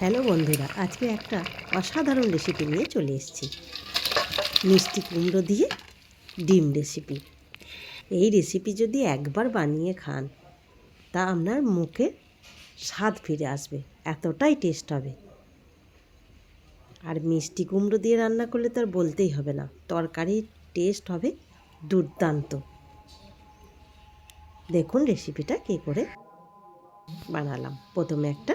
Hello বন্ধুরা, আজকে একটা অসাধারণ রেসিপি নিয়ে চলে এসেছি। মিষ্টি কুমড়ো দিয়ে ডিম রেসিপি। এই রেসিপি যদি একবার বানিয়ে খান তা আপনার মুখে স্বাদ ফিরে আসবে, এতটাই টেস্ট হবে। আর মিষ্টি কুমড়ো দিয়ে রান্না করলে তো আর বলতেই হবে না, তরকারির টেস্ট হবে দুর্দান্ত। দেখুন রেসিপিটা কী করে বানালাম। প্রথমে একটা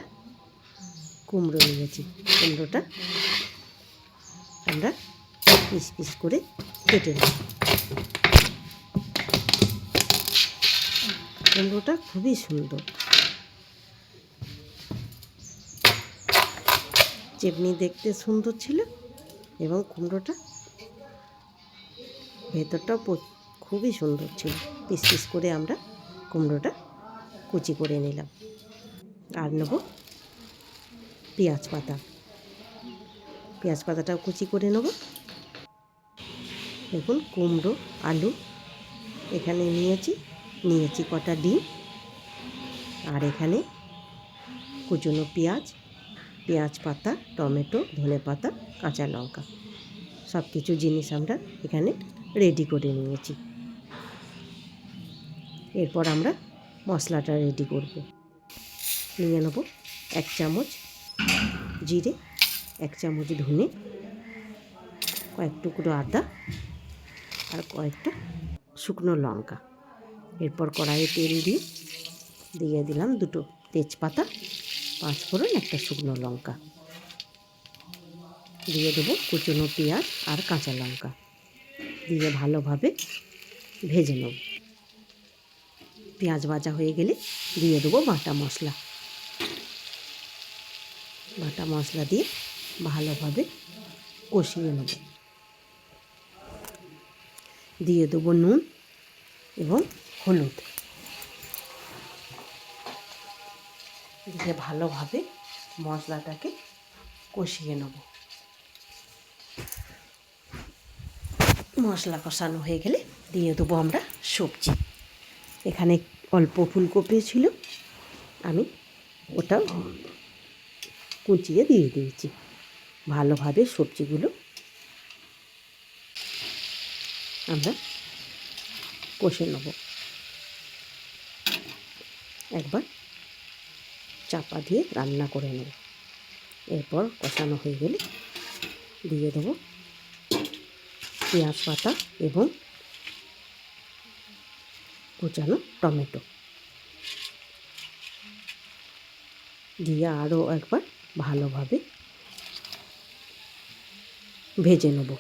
কুমড়ো নিয়েছি। কুমড়োটা আমরা পিস পিস করে কেটে নেব। কুমড়োটা খুবই সুন্দর, চেপনি দেখতে সুন্দর ছিল এবং কুমড়োটা ভেতরটাও খুবই সুন্দর ছিল। পিস পিস করে আমরা কুমড়োটা কুচি করে নিলাম। আর নেব পেঁয়াজ পাতা। পেঁয়াজ পাতাটাও কুচি করে নেব। দেখুন কুমড়ো, আলু এখানে নিয়েছি কটা ডিম, আর এখানে কুচনো পেঁয়াজ পাতা, টমেটো, ধনে পাতা, কাঁচা লঙ্কা, সব কিছু জিনিস আমরা এখানে রেডি করে নিয়েছি। এরপর আমরা মশলাটা রেডি করব। নিয়ে নেব 1 চামচ জিরে, 1 চামচ ধনে, কয়েক টুকরো আদা আর কয়েকটা শুকনো লঙ্কা। এরপর কড়াইয়ে তেল দিয়ে দিলাম 2টো তেজপাতা, 5 ফোড়ন, একটা শুকনো লঙ্কা। দিয়ে দেবো কুচনো পেঁয়াজ আর কাঁচা লঙ্কা, দিয়ে ভালোভাবে ভেজে নেব। পেঁয়াজ ভাজা হয়ে গেলে দিয়ে দেবো বাটা মশলা দিয়ে ভালোভাবে কষিয়ে নেব। দিয়ে দেবো নুন এবং হলুদ, দিয়ে ভালোভাবে মশলাটাকে কষিয়ে নেব। মশলা কষানো হয়ে গেলে দিয়ে দেবো আমরা সবজি। এখানে অল্প ফুলকপি ছিল, আমি ওটাও কুচিয়ে দিয়ে দিয়েছি। ভালোভাবে সবজিগুলো আমরা কষে নেব। একবার চাপা দিয়ে রান্না করে নেব। এরপর কষানো হয়ে গেলে দিয়ে দেবো পেঁয়াজ পাতা এবং কুচানো টমেটো, দিয়ে আরও একবার ভালোভাবে ভেজে নেব।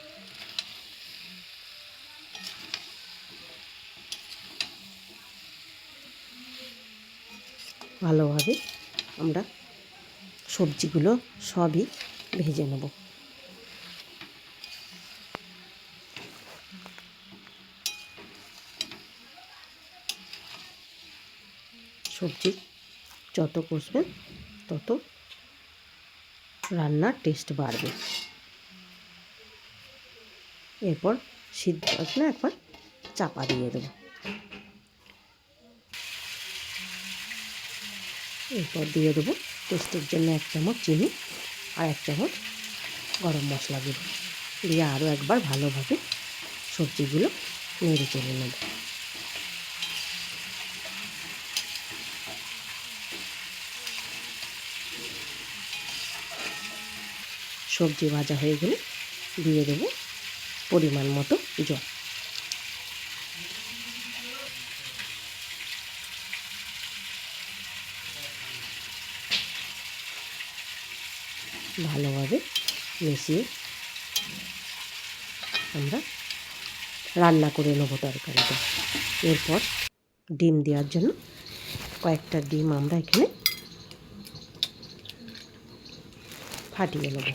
ভালোভাবে আমরা সবজিগুলো সবই ভেজে নেব। সবজি যত কষবেন তত রান্নার টেস্ট বাড়বে। এরপর সিদ্ধ আসলে একবার চাপা দিয়ে দেবো। এরপর দিয়ে দেবো টেস্টের জন্য 1 চামচ চিনি আর 1 চামচ গরম মশলা গুঁড়ো, দিয়ে আরও একবার ভালোভাবে সবজিগুলো নেড়ে চেড়ে নেব। সবজি ভাজা হয়ে গেলে দিয়ে দেবো পরিমাণ মতো জল। ভালোভাবে মিশিয়ে আমরা রান্না করে নেব তরকারিটা। এরপর ডিম দেওয়ার জন্য কয়েকটা ডিম আমরা এখানে ফাটিয়ে নেব।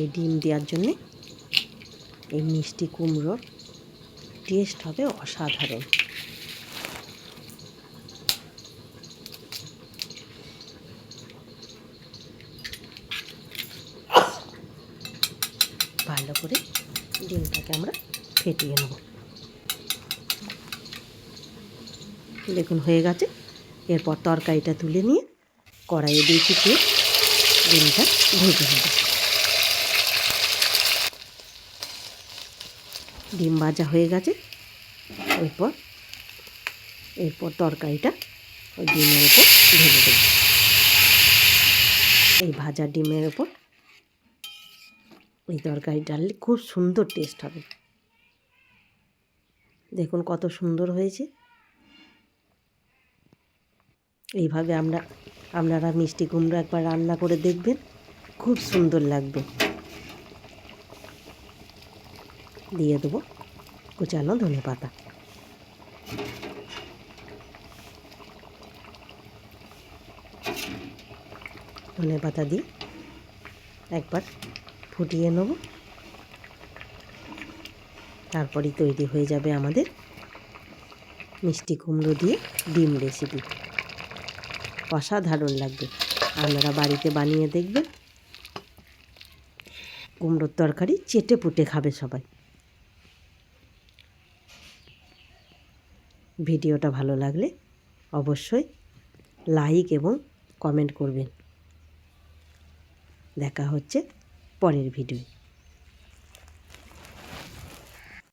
এই ডিম দেওয়ার জন্যে এই মিষ্টি কুমড়োর টেস্ট হবে অসাধারণ। ভালো করে ডিমটাকে আমরা ফেটিয়ে নেব। দেখুন হয়ে গেছে। এরপর তরকারিটা তুলে নিয়ে কড়াইয়ে দিয়েছি তেল, ডিমটা ভেজে নেব। ডিম ভাজা হয়ে গেছে। এরপর তরকারিটা ওই ডিমের উপর ঢেলে দেব। এই ভাজা ডিমের উপর এই তরকারি ডাললে খুব সুন্দর টেস্ট হবে। দেখুন কত সুন্দর হয়েছে। এইভাবে আপনারা মিষ্টি কুমড়ো একবার রান্না করে দেখবেন, খুব সুন্দর লাগবে। দিয়ে দেবো কুচানো ধনেপাতা। ধনেপাতা দিয়ে একবার ফুটিয়ে নেব। তারপরেই তৈরি হয়ে যাবে আমাদের মিষ্টি কুমড়ো দিয়ে ডিম রেসিপি। অসাধারণ লাগবে, আপনারা বাড়িতে বানিয়ে দেখবেন। কুমড়োর তরকারি চেটে পুটে খাবে সবাই। ভিডিওটা ভালো লাগলে অবশ্যই লাইক এবং কমেন্ট করবেন। দেখা হচ্ছে পরের ভিডিও।